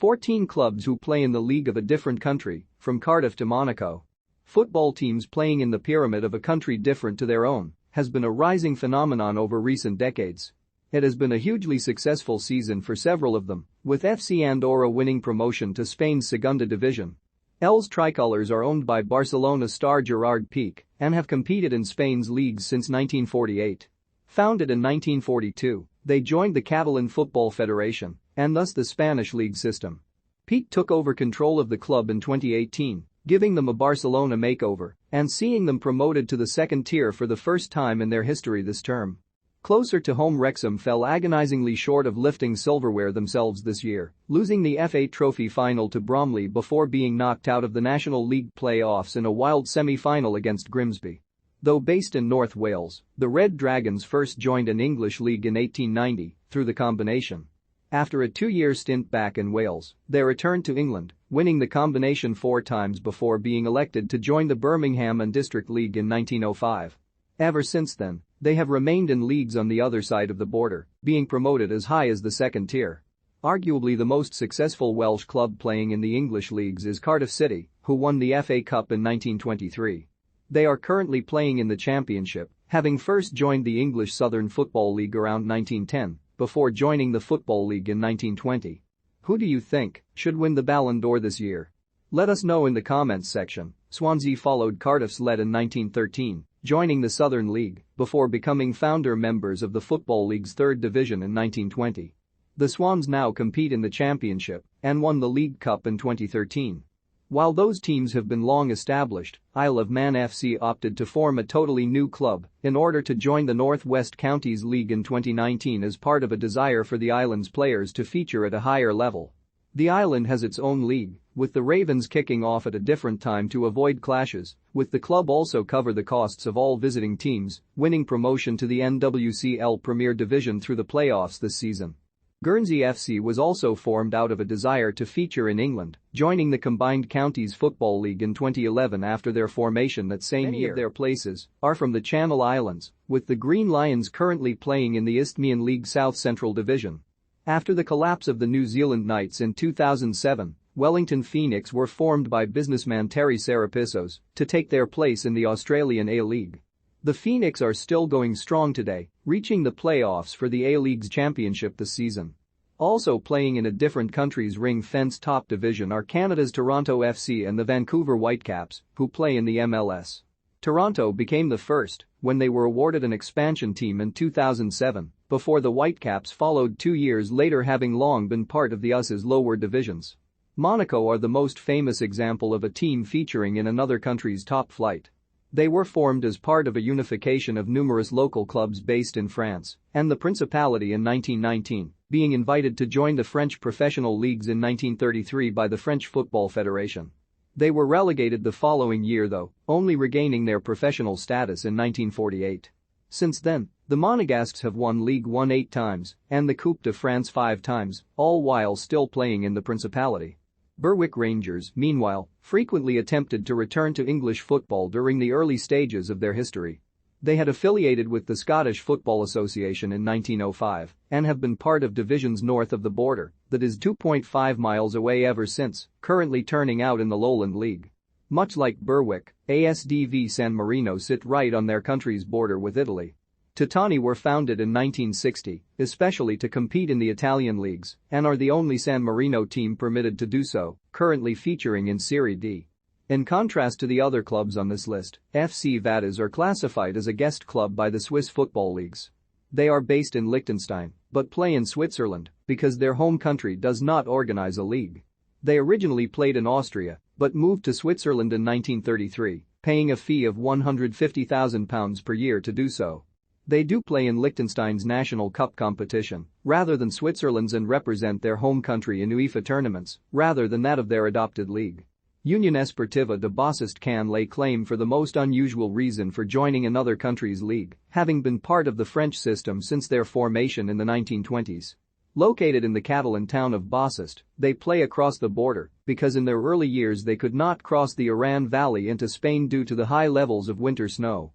14 clubs who play in the league of a different country, from Cardiff to Monaco. Football teams playing in the pyramid of a country different to their own has been a rising phenomenon over recent decades. It has been a hugely successful season for several of them, with FC Andorra winning promotion to Spain's Segunda Division. Els Tricolors are owned by Barcelona star Gerard Piqué and have competed in Spain's leagues since 1948. Founded in 1942, they joined the Catalan Football Federation and thus the Spanish league system. Piqué took over control of the club in 2018, giving them a Barcelona makeover and seeing them promoted to the second tier for the first time in their history this term. Closer to home, Wrexham fell agonizingly short of lifting silverware themselves this year, losing the FA Trophy final to Bromley before being knocked out of the National League playoffs in a wild semi-final against Grimsby. Though based in North Wales, the Red Dragons first joined an English league in 1890 through the combination. After a 2-year stint back in Wales, they returned to England, winning the combination 4 times before being elected to join the Birmingham and District League in 1905. Ever since then, they have remained in leagues on the other side of the border, being promoted as high as the second tier. Arguably the most successful Welsh club playing in the English leagues is Cardiff City, who won the FA Cup in 1923. They are currently playing in the Championship, having first joined the English Southern Football League around 1910, before joining the Football League in 1920. Who do you think should win the Ballon d'Or this year? Let us know in the comments section. Swansea followed Cardiff's lead in 1913, joining the Southern League before becoming founder members of the Football League's third division in 1920. The Swans now compete in the Championship and won the League Cup in 2013. While those teams have been long established, Isle of Man FC opted to form a totally new club in order to join the North West Counties League in 2019 as part of a desire for the island's players to feature at a higher level. The island has its own league, with the Ravens kicking off at a different time to avoid clashes, with the club also cover the costs of all visiting teams, winning promotion to the NWCL Premier Division through the playoffs this season. Guernsey FC was also formed out of a desire to feature in England, joining the Combined Counties Football League in 2011 after their formation that same year. Many of their places are from the Channel Islands, with the Green Lions currently playing in the Isthmian League South Central Division. After the collapse of the New Zealand Knights in 2007, Wellington Phoenix were formed by businessman Terry Sarapissos to take their place in the Australian A-League. The Phoenix are still going strong today, reaching the playoffs for the A-League's championship this season. Also playing in a different country's ring-fenced top division are Canada's Toronto FC and the Vancouver Whitecaps, who play in the MLS. Toronto became the first when they were awarded an expansion team in 2007, before the Whitecaps followed 2 years later, having long been part of the US's lower divisions. Monaco are the most famous example of a team featuring in another country's top flight. They were formed as part of a unification of numerous local clubs based in France and the Principality in 1919, being invited to join the French professional leagues in 1933 by the French Football Federation. They were relegated the following year though, only regaining their professional status in 1948. Since then, the Monegasques have won Ligue 1 8 times and the Coupe de France 5 times, all while still playing in the Principality. Berwick Rangers, meanwhile, frequently attempted to return to English football during the early stages of their history. They had affiliated with the Scottish Football Association in 1905 and have been part of divisions north of the border, that is 2.5 miles away ever since, currently turning out in the Lowland League. Much like Berwick, ASDV San Marino sit right on their country's border with Italy. Titani were founded in 1960, especially to compete in the Italian leagues, and are the only San Marino team permitted to do so, currently featuring in Serie D. In contrast to the other clubs on this list, FC Vaduz are classified as a guest club by the Swiss football leagues. They are based in Liechtenstein, but play in Switzerland because their home country does not organize a league. They originally played in Austria, but moved to Switzerland in 1933, paying a fee of £150,000 per year to do so. They do play in Liechtenstein's National Cup competition, rather than Switzerland's, and represent their home country in UEFA tournaments, rather than that of their adopted league. Union Esportiva de Bossist can lay claim for the most unusual reason for joining another country's league, having been part of the French system since their formation in the 1920s. Located in the Catalan town of Bossist, they play across the border because in their early years they could not cross the Aran Valley into Spain due to the high levels of winter snow.